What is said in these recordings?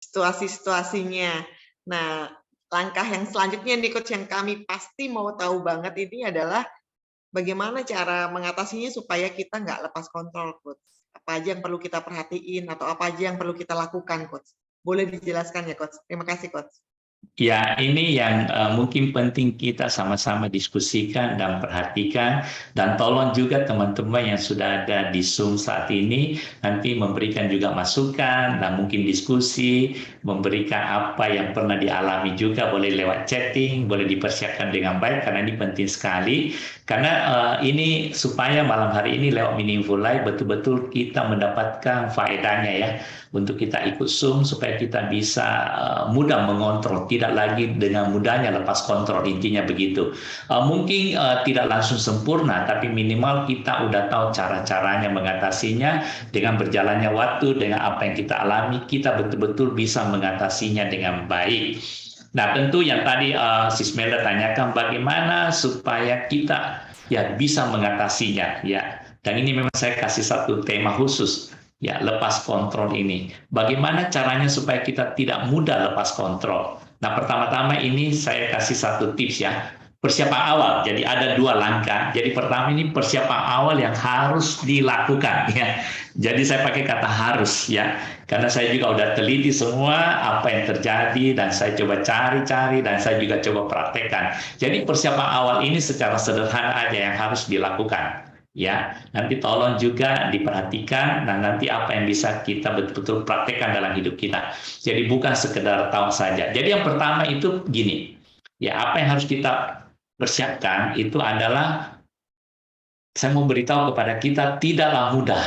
situasi-situasinya. Nah, langkah yang selanjutnya nih Coach, yang kami pasti mau tahu banget ini adalah bagaimana cara mengatasinya supaya kita nggak lepas kontrol, Coach? Apa aja yang perlu kita perhatiin atau apa aja yang perlu kita lakukan, Coach? Boleh dijelaskan ya, Coach? Terima kasih, Coach. Ya, ini yang mungkin penting kita sama-sama diskusikan dan perhatikan, dan tolong juga teman-teman yang sudah ada di Zoom saat ini nanti memberikan juga masukan dan mungkin diskusi, memberikan apa yang pernah dialami juga, boleh lewat chatting, boleh dipersiapkan dengan baik karena ini penting sekali. Karena ini supaya malam hari ini lewat Meaningful Life betul-betul kita mendapatkan faedahnya ya, untuk kita ikut Zoom supaya kita bisa mudah mengontrol, tidak lagi dengan mudahnya lepas kontrol, intinya begitu. Mungkin tidak langsung sempurna, tapi minimal kita udah tahu cara-caranya mengatasinya. Dengan berjalannya waktu, dengan apa yang kita alami, kita betul-betul bisa mengatasinya dengan baik. Nah, tentu yang tadi Sis Melda tanyakan bagaimana supaya kita ya bisa mengatasinya ya. Dan ini memang saya kasih satu tema khusus ya, lepas kontrol ini. Bagaimana caranya supaya kita tidak mudah lepas kontrol? Nah, pertama-tama ini saya kasih satu tips ya. Persiapan awal. Jadi ada dua langkah. Jadi pertama ini persiapan awal yang harus dilakukan ya. Jadi saya pakai kata harus ya. Karena saya juga udah teliti semua apa yang terjadi dan saya coba cari-cari dan saya juga coba praktekkan. Jadi persiapan awal ini secara sederhana aja yang harus dilakukan. Ya, nanti tolong juga diperhatikan dan nanti apa yang bisa kita betul-betul praktekkan dalam hidup kita. Jadi bukan sekedar tahu saja. Jadi yang pertama itu gini, ya apa yang harus kita persiapkan itu adalah, saya mau beritahu kepada kita tidaklah mudah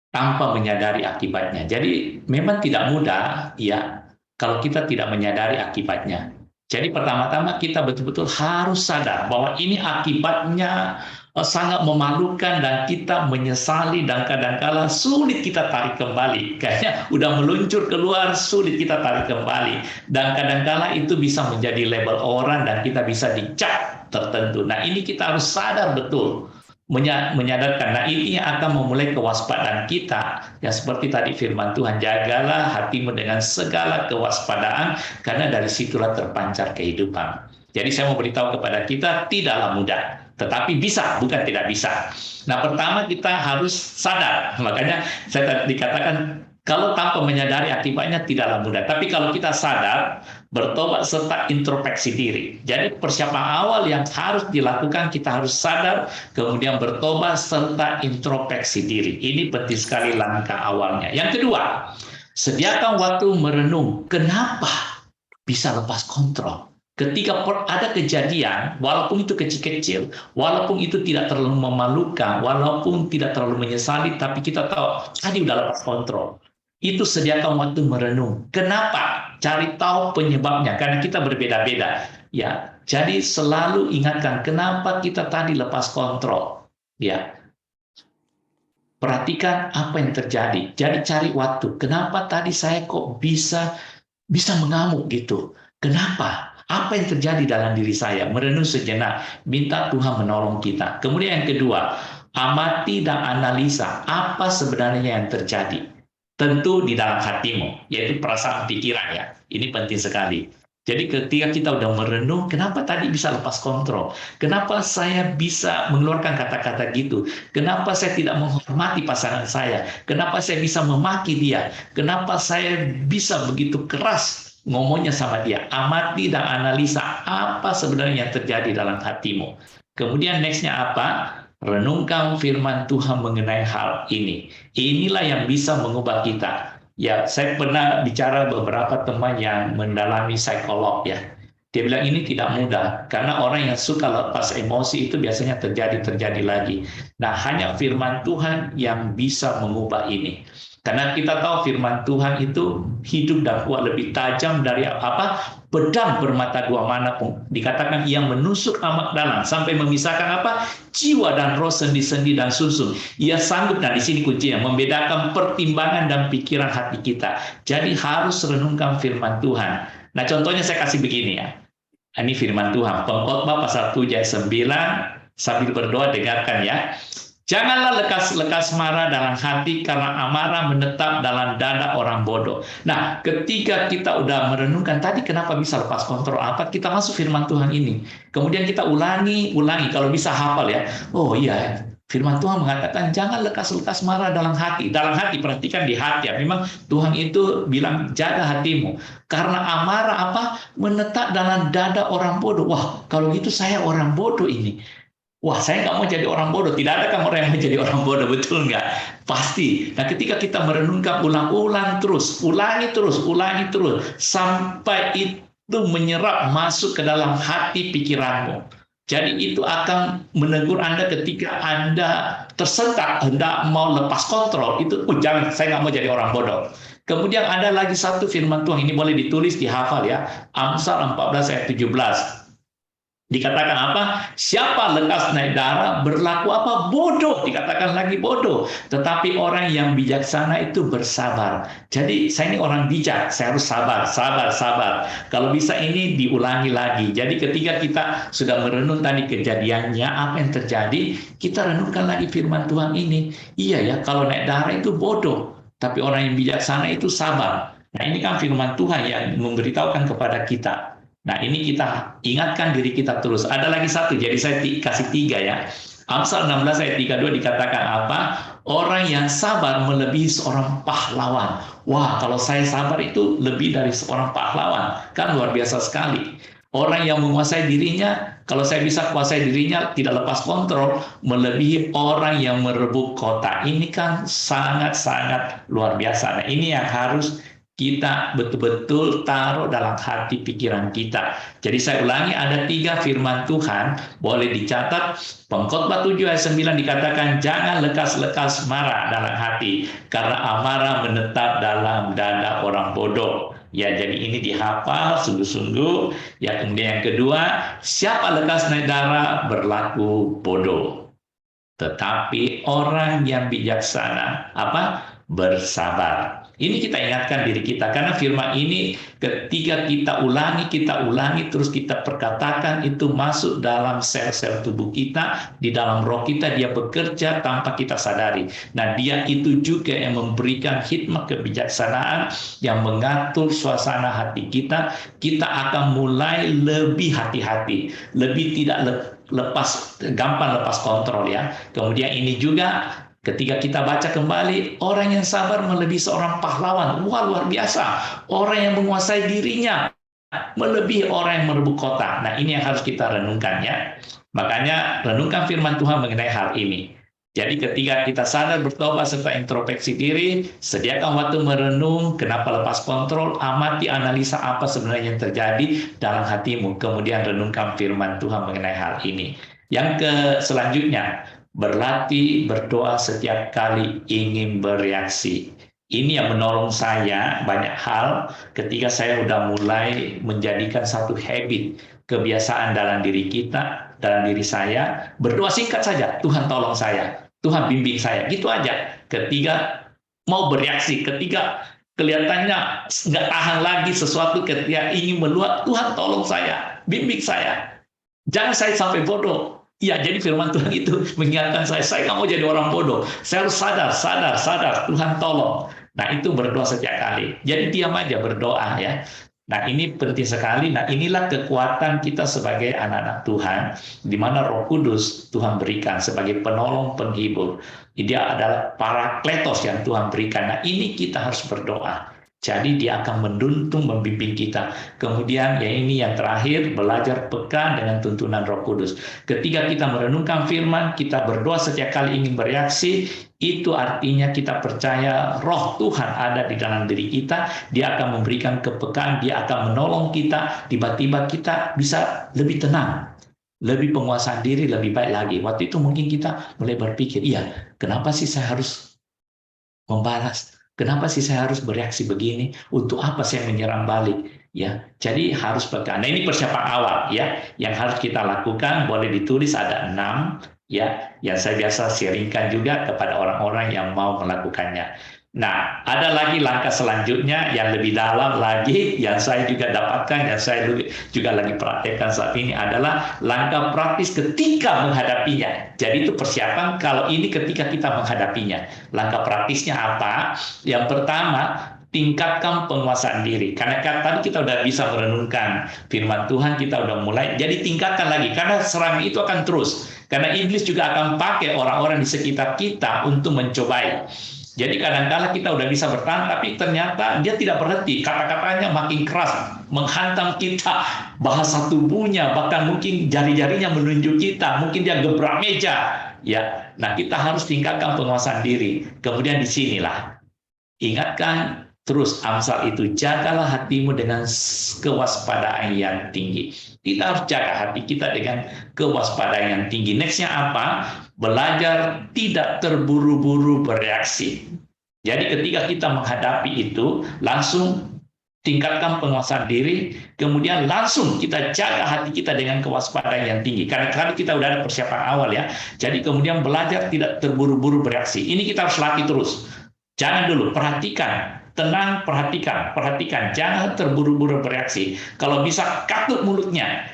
tanpa menyadari akibatnya. Jadi memang tidak mudah ya kalau kita tidak menyadari akibatnya. Jadi pertama-tama kita betul-betul harus sadar bahwa ini akibatnya sangat memalukan dan kita menyesali dan kadang-kala sulit kita tarik kembali. Kayaknya udah meluncur keluar, sulit kita tarik kembali. Dan kadang-kala itu bisa menjadi label orang dan kita bisa dicap tertentu. Nah, ini kita harus sadar betul. Menyadarkan. Nah, ini yang akan memulai kewaspadaan kita. Ya seperti tadi firman Tuhan, jagalah hatimu dengan segala kewaspadaan karena dari situlah terpancar kehidupan. Jadi saya mau beritahu kepada kita tidaklah mudah, tetapi bisa, bukan tidak bisa. Nah, pertama kita harus sadar. Makanya saya dikatakan kalau tanpa menyadari akibatnya tidaklah mudah. Tapi kalau kita sadar, bertobat serta introspeksi diri. Jadi persiapan awal yang harus dilakukan, kita harus sadar, kemudian bertobat serta introspeksi diri. Ini penting sekali langkah awalnya. Yang kedua, sediakan waktu merenung. Kenapa bisa lepas kontrol? Ketika ada kejadian, walaupun itu kecil-kecil, walaupun itu tidak terlalu memalukan, walaupun tidak terlalu menyesali, tapi kita tahu tadi udah lepas kontrol. Itu sediakan waktu merenung. Kenapa? Cari tahu penyebabnya, karena kita berbeda-beda. Ya, jadi selalu ingatkan kenapa kita tadi lepas kontrol. Ya, perhatikan apa yang terjadi. Jadi cari waktu. Kenapa tadi saya kok bisa mengamuk gitu? Kenapa? Apa yang terjadi dalam diri saya? Merenung sejenak, minta Tuhan menolong kita. Kemudian yang kedua, amati dan analisa apa sebenarnya yang terjadi. Tentu di dalam hatimu, yaitu perasaan pikiran ya. Ini penting sekali. Jadi ketika kita udah merenung, kenapa tadi bisa lepas kontrol? Kenapa saya bisa mengeluarkan kata-kata gitu? Kenapa saya tidak menghormati pasangan saya? Kenapa saya bisa memaki dia? Kenapa saya bisa begitu keras ngomongnya sama dia? Amati dan analisa apa sebenarnya yang terjadi dalam hatimu. Kemudian nextnya apa? Renungkan firman Tuhan mengenai hal ini. Inilah yang bisa mengubah kita. Ya, saya pernah bicara beberapa teman yang mendalami psikolog ya. Dia bilang ini tidak mudah karena orang yang suka lepas emosi itu biasanya terjadi lagi. Nah, hanya firman Tuhan yang bisa mengubah ini. Karena kita tahu firman Tuhan itu hidup dan kuat, lebih tajam dari apa? Pedang bermata dua manapun. Dikatakan yang menusuk amat dalam sampai memisahkan apa? Jiwa dan roh, sendi-sendi dan susun. Ia sanggup, nah di sini kuncinya, membedakan pertimbangan dan pikiran hati kita. Jadi harus renungkan firman Tuhan. Nah, contohnya saya kasih begini ya. Ini firman Tuhan. Pengkhotbah pasal 7 ayat 9, sambil berdoa dengarkan ya. Janganlah lekas-lekas marah dalam hati karena amarah menetap dalam dada orang bodoh. Nah, ketika kita udah merenungkan tadi kenapa bisa lepas kontrol apa, kita masuk firman Tuhan ini. Kemudian kita ulangi, kalau bisa hafal ya. Oh iya, firman Tuhan mengatakan jangan lekas-lekas marah dalam hati. Dalam hati, perhatikan di hati ya. Memang Tuhan itu bilang jaga hatimu. Karena amarah apa? Menetap dalam dada orang bodoh. Wah, kalau gitu saya orang bodoh ini. Wah, saya nggak mau jadi orang bodoh. Tidak ada kan orang yang mau jadi orang bodoh, betul nggak? Pasti. Nah, ketika kita merenungkan ulang-ulang terus, ulangi terus, sampai itu menyerap masuk ke dalam hati pikiranmu. Jadi itu akan menegur Anda ketika Anda tersentak, hendak mau lepas kontrol. Itu, jangan, saya nggak mau jadi orang bodoh. Kemudian ada lagi satu firman Tuhan, ini boleh ditulis, dihafal ya. Amsal 14 ayat 17. Dikatakan apa? Siapa lekas naik darah berlaku apa? Bodoh. Dikatakan lagi bodoh. Tetapi orang yang bijaksana itu bersabar. Jadi saya ini orang bijak, saya harus sabar. Kalau bisa ini diulangi lagi. Jadi ketika kita sudah merenung tadi kejadiannya, apa yang terjadi, kita renungkan lagi firman Tuhan ini. Iya ya, kalau naik darah itu bodoh. Tapi orang yang bijaksana itu sabar. Nah, ini kan firman Tuhan yang memberitahukan kepada kita. Nah, ini kita ingatkan diri kita terus. Ada lagi satu, jadi saya kasih 3 ya. Amsal 16 ayat 32 dikatakan apa? Orang yang sabar melebihi seorang pahlawan. Wah, kalau saya sabar itu lebih dari seorang pahlawan. Kan luar biasa sekali. Orang yang menguasai dirinya, kalau saya bisa kuasai dirinya, tidak lepas kontrol, melebihi orang yang merebut kota. Ini kan sangat-sangat luar biasa. Nah, ini yang harus kita betul-betul taruh dalam hati pikiran kita. Jadi saya ulangi, ada 3 firman Tuhan, boleh dicatat. Pengkhotbah 7 ayat 9 dikatakan, jangan lekas-lekas marah dalam hati, karena amarah menetap dalam dada orang bodoh. Ya, jadi ini dihafal sungguh-sungguh. Ya, kemudian yang kedua, siapa lekas naik darah berlaku bodoh. Tetapi orang yang bijaksana, apa? Bersabar. Ini kita ingatkan diri kita, karena firman ini ketika kita ulangi, terus kita perkatakan, itu masuk dalam sel-sel tubuh kita, di dalam roh kita, dia bekerja tanpa kita sadari. Nah, dia itu juga yang memberikan hikmat kebijaksanaan, yang mengatur suasana hati kita. Kita akan mulai lebih hati-hati, lebih tidak gampang lepas kontrol ya. Kemudian ini juga ketika kita baca kembali, orang yang sabar melebihi seorang pahlawan. Wah, luar biasa. Orang yang menguasai dirinya melebihi orang yang merebut kota. Nah, ini yang harus kita renungkan ya. Makanya renungkan firman Tuhan mengenai hal ini. Jadi ketika kita sadar, bertobat, serta introspeksi diri, sediakan waktu merenung, kenapa lepas kontrol, amati analisa apa sebenarnya yang terjadi dalam hatimu. Kemudian renungkan firman Tuhan mengenai hal ini. Yang selanjutnya, berlatih berdoa setiap kali ingin bereaksi. Ini yang menolong saya banyak hal ketika saya sudah mulai menjadikan satu habit, kebiasaan dalam diri kita, dalam diri saya. Berdoa singkat saja, Tuhan tolong saya, Tuhan bimbing saya, gitu aja. Ketika mau bereaksi, ketika kelihatannya nggak tahan lagi sesuatu, ketika ingin meluap, Tuhan tolong saya, bimbing saya. Jangan saya sampai bodoh. Ya, jadi firman Tuhan itu mengingatkan saya nggak mau jadi orang bodoh. Saya harus sadar, Tuhan tolong. Nah, itu berdoa setiap kali. Jadi diam aja berdoa ya. Nah, ini penting sekali. Nah, inilah kekuatan kita sebagai anak-anak Tuhan, di mana Roh Kudus Tuhan berikan sebagai penolong, penghibur. Dia adalah parakletos yang Tuhan berikan. Nah, ini kita harus berdoa. Jadi dia akan menuntun, membimbing kita. Kemudian ya ini yang terakhir, belajar peka dengan tuntunan Roh Kudus. Ketika kita merenungkan firman, kita berdoa setiap kali ingin bereaksi, itu artinya kita percaya Roh Tuhan ada di dalam diri kita. Dia akan memberikan kepekaan, dia akan menolong kita. Tiba-tiba kita bisa lebih tenang, lebih penguasaan diri, lebih baik lagi. Waktu itu mungkin kita mulai berpikir, iya, kenapa sih saya harus membalas? Kenapa sih saya harus bereaksi begini? Untuk apa saya menyerang balik? Ya, jadi harus peka. Nah, ini persiapan awal ya, yang harus kita lakukan. Boleh ditulis, ada 6 ya, yang saya biasa sharingkan juga kepada orang-orang yang mau melakukannya. Nah, ada lagi langkah selanjutnya yang lebih dalam lagi, yang saya juga dapatkan, yang saya juga lagi praktekkan saat ini adalah langkah praktis ketika menghadapinya. Jadi itu persiapan kalau ini ketika kita menghadapinya. Langkah praktisnya apa? Yang pertama, tingkatkan penguasaan diri. Karena kan tadi kita udah bisa merenungkan firman Tuhan, kita udah mulai, jadi tingkatkan lagi. Karena serangan itu akan terus. Karena iblis juga akan pakai orang-orang di sekitar kita untuk mencobai. Jadi kadang-kala kita udah bisa bertahan, tapi ternyata dia tidak berhenti. Kata-katanya makin keras, menghantam kita, bahasa tubuhnya, bahkan mungkin jari-jarinya menunjuk kita, mungkin dia gebrak meja. Ya, nah kita harus tingkatkan penguasaan diri. Kemudian disinilah, ingatkan terus Amsal itu, jagalah hatimu dengan kewaspadaan yang tinggi. Kita harus jaga hati kita dengan kewaspadaan yang tinggi. Nextnya apa? Belajar tidak terburu-buru bereaksi. Jadi ketika kita menghadapi itu, langsung tingkatkan penguasaan diri, kemudian langsung kita jaga hati kita dengan kewaspadaan yang tinggi. Karena tadi kita udah ada persiapan awal ya. Jadi kemudian belajar tidak terburu-buru bereaksi. Ini kita harus latih terus. Jangan dulu, perhatikan, tenang, perhatikan, jangan terburu-buru bereaksi. Kalau bisa katut mulutnya.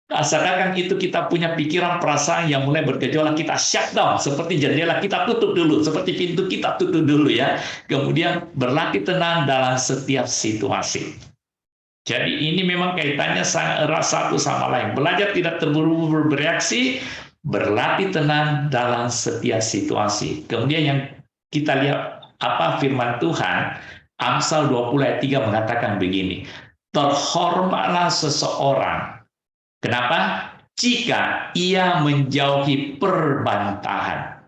Asalkan itu kita punya pikiran, perasaan yang mulai bergejolak, kita shutdown, seperti jendela kita tutup dulu, seperti pintu kita tutup dulu ya. Kemudian berlatih tenang dalam setiap situasi. Jadi ini memang kaitannya sangat erat satu sama lain. Belajar tidak terburu-buru bereaksi, berlatih tenang dalam setiap situasi. Kemudian yang kita lihat apa firman Tuhan, Amsal 20 ayat 3 mengatakan begini, terhormatlah seseorang. Kenapa? Jika ia menjauhi perbantahan.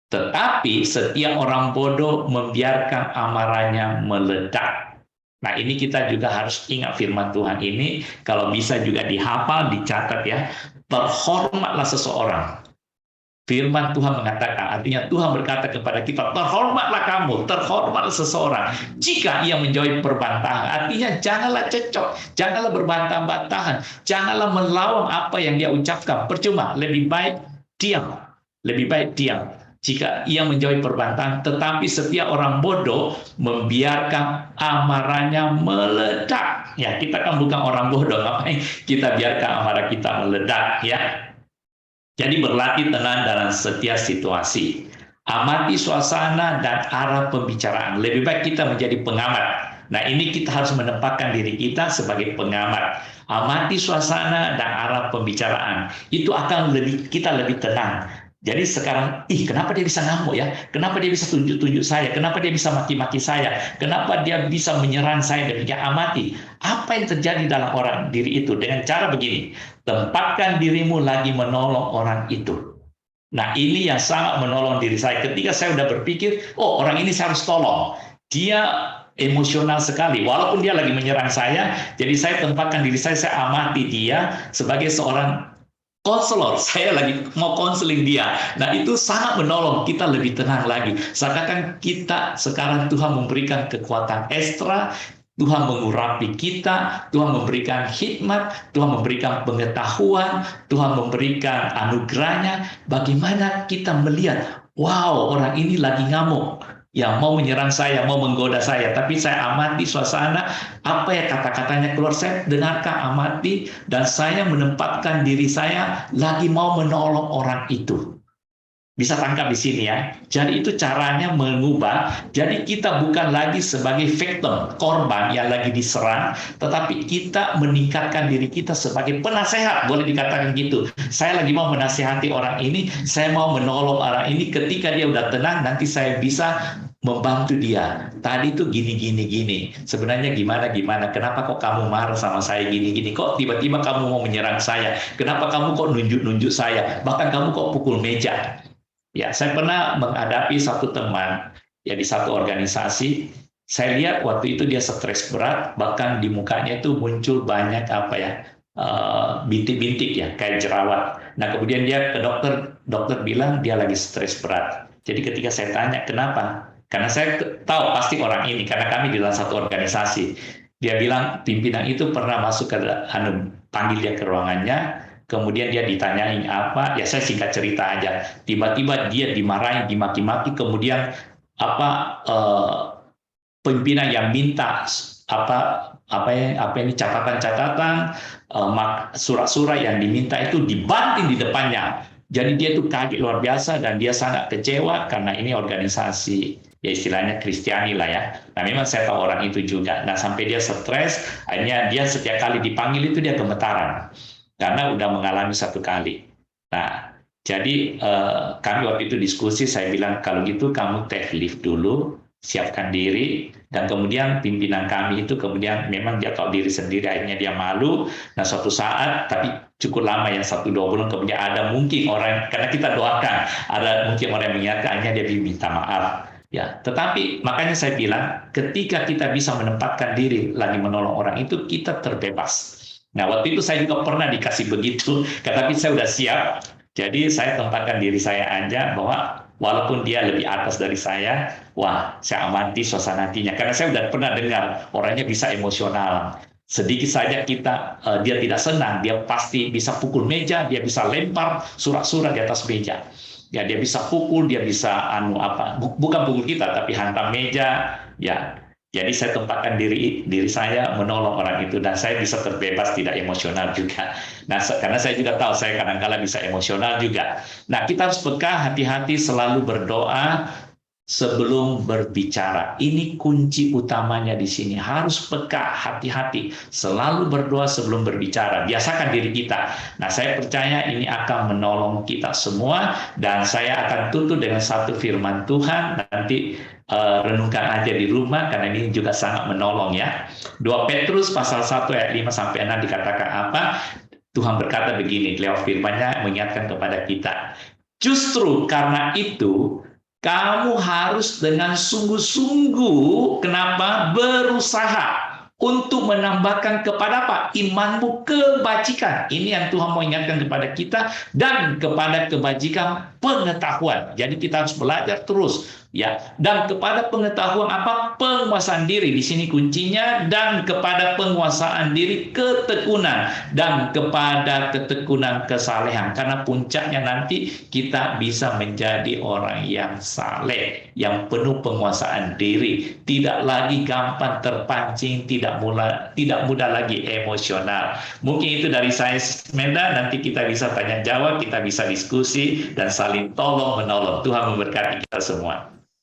Tetapi setiap orang bodoh membiarkan amarahnya meledak. Nah ini kita juga harus ingat firman Tuhan ini. Kalau bisa juga dihafal, dicatat ya. Terhormatlah seseorang. Firman Tuhan mengatakan, artinya Tuhan berkata kepada kita, terhormatlah kamu, terhormatlah seseorang. Jika ia menjauhi perbantahan, artinya janganlah cecok, janganlah berbantah-bantahan, janganlah melawan apa yang dia ucapkan. Percuma, lebih baik diam, lebih baik diam. Jika ia menjauhi perbantahan, tetapi setiap orang bodoh membiarkan amarahnya meledak. Ya, kita kan bukan orang bodoh, ngapain kita biarkan amarah kita meledak, ya. Jadi berlatih tenang dalam setiap situasi. Amati suasana dan arah pembicaraan. Lebih baik kita menjadi pengamat. Nah ini kita harus menempatkan diri kita sebagai pengamat. Amati suasana dan arah pembicaraan. Itu akan kita lebih tenang. Jadi sekarang, kenapa dia bisa ngamuk ya? Kenapa dia bisa tunjuk-tunjuk saya? Kenapa dia bisa maki-maki saya? Kenapa dia bisa menyerang saya? Demikian amati. Apa yang terjadi dalam orang diri itu? Dengan cara begini, tempatkan dirimu lagi menolong orang itu. Nah ini yang sangat menolong diri saya. Ketika saya udah berpikir, orang ini saya harus tolong. Dia emosional sekali, walaupun dia lagi menyerang saya. Jadi saya tempatkan diri saya amati dia sebagai seorang konselor, saya lagi mau konseling dia. Nah itu sangat menolong kita lebih tenang lagi. Seakan kita sekarang Tuhan memberikan kekuatan ekstra, Tuhan mengurapi kita, Tuhan memberikan hikmat, Tuhan memberikan pengetahuan, Tuhan memberikan anugerahnya. Bagaimana kita melihat, wow orang ini lagi ngamuk, yang mau menyerang saya, mau menggoda saya, tapi saya amati suasana, apa ya kata-katanya keluar, saya dengarkan, amati, dan saya menempatkan diri saya lagi mau menolong orang itu. Bisa tangkap di sini ya. Jadi itu caranya mengubah. Jadi kita bukan lagi sebagai victim, korban yang lagi diserang, tetapi kita meningkatkan diri kita sebagai penasehat, boleh dikatakan gitu. Saya lagi mau menasehati orang ini, saya mau menolong orang ini. Ketika dia udah tenang, nanti saya bisa membantu dia. Tadi tuh gini. Sebenarnya gimana? Kenapa kok kamu marah sama saya gini? Kok tiba-tiba kamu mau menyerang saya? Kenapa kamu kok nunjuk-nunjuk saya? Bahkan kamu kok pukul meja? Ya, saya pernah menghadapi satu teman ya di satu organisasi. Saya lihat waktu itu dia stres berat, bahkan di mukanya itu muncul banyak bintik-bintik ya, kayak jerawat. Nah, kemudian dia ke dokter bilang dia lagi stres berat. Jadi ketika saya tanya kenapa, karena saya tahu pasti orang ini, karena kami di dalam satu organisasi. Dia bilang pimpinan itu pernah masuk ke panggil dia ke ruangannya. Kemudian dia ditanyain apa, ya saya singkat cerita aja. Tiba-tiba dia dimarahin, dimaki-maki, kemudian apa pimpinan yang minta apa ini catatan-catatan, surat-surat yang diminta itu dibanting di depannya. Jadi dia itu kaget luar biasa dan dia sangat kecewa karena ini organisasi ya istilahnya Kristiani lah ya. Nah memang saya tahu orang itu juga. Nah sampai dia stres, akhirnya dia setiap kali dipanggil itu dia gemetaran karena udah mengalami satu kali. Nah jadi kami waktu itu diskusi, saya bilang kalau gitu kamu take leave dulu, siapkan diri, dan kemudian pimpinan kami itu kemudian memang dia tahu diri sendiri, akhirnya dia malu. Nah suatu saat, tapi cukup lama ya 1-2 bulan kemudian ada mungkin orang, karena kita doakan, ada mungkin orang yang mengingatkan, akhirnya dia minta maaf. Ya, tetapi makanya saya bilang ketika kita bisa menempatkan diri lagi menolong orang itu kita terbebas. Nah waktu itu saya juga pernah dikasih begitu, tetapi saya sudah siap. Jadi saya tempatkan diri saya aja bahwa walaupun dia lebih atas dari saya, wah saya amati suasana hatinya. Karena saya sudah pernah dengar orangnya bisa emosional. Sedikit saja dia tidak senang, dia pasti bisa pukul meja, dia bisa lempar surat-surat di atas meja. Ya dia bisa pukul, dia bisa bukan pukul kita tapi hantam meja, ya. Jadi saya tempatkan diri saya menolong orang itu dan saya bisa terbebas tidak emosional juga. Nah, karena saya juga tahu saya kadang-kala bisa emosional juga. Nah, kita harus peka, hati-hati selalu berdoa sebelum berbicara. Ini kunci utamanya di sini. Harus peka, hati-hati. Selalu berdoa sebelum berbicara. Biasakan diri kita. Nah, saya percaya ini akan menolong kita semua. Dan saya akan tutup dengan satu firman Tuhan. Nanti renungkan aja di rumah, karena ini juga sangat menolong ya. 2 Petrus pasal 1 ayat 5-6 dikatakan apa? Tuhan berkata begini, lewat firman-Nya mengingatkan kepada kita. Justru karena itu, kamu harus dengan sungguh-sungguh, kenapa? Berusaha untuk menambahkan kepada apa? Imanmu kebajikan. Ini yang Tuhan mau ingatkan kepada kita, dan kepada kebajikan pengetahuan. Jadi kita harus belajar terus, ya. Dan kepada pengetahuan apa? Penguasaan diri. Di sini kuncinya. Dan kepada penguasaan diri ketekunan, dan kepada ketekunan kesalehan. Karena puncaknya nanti kita bisa menjadi orang yang saleh, yang penuh penguasaan diri, tidak lagi gampang terpancing, tidak mudah lagi emosional. Mungkin itu dari saya, Menda. Nanti kita bisa tanya jawab, kita bisa diskusi dan saling tolong menolong. Tuhan memberkati kita semua.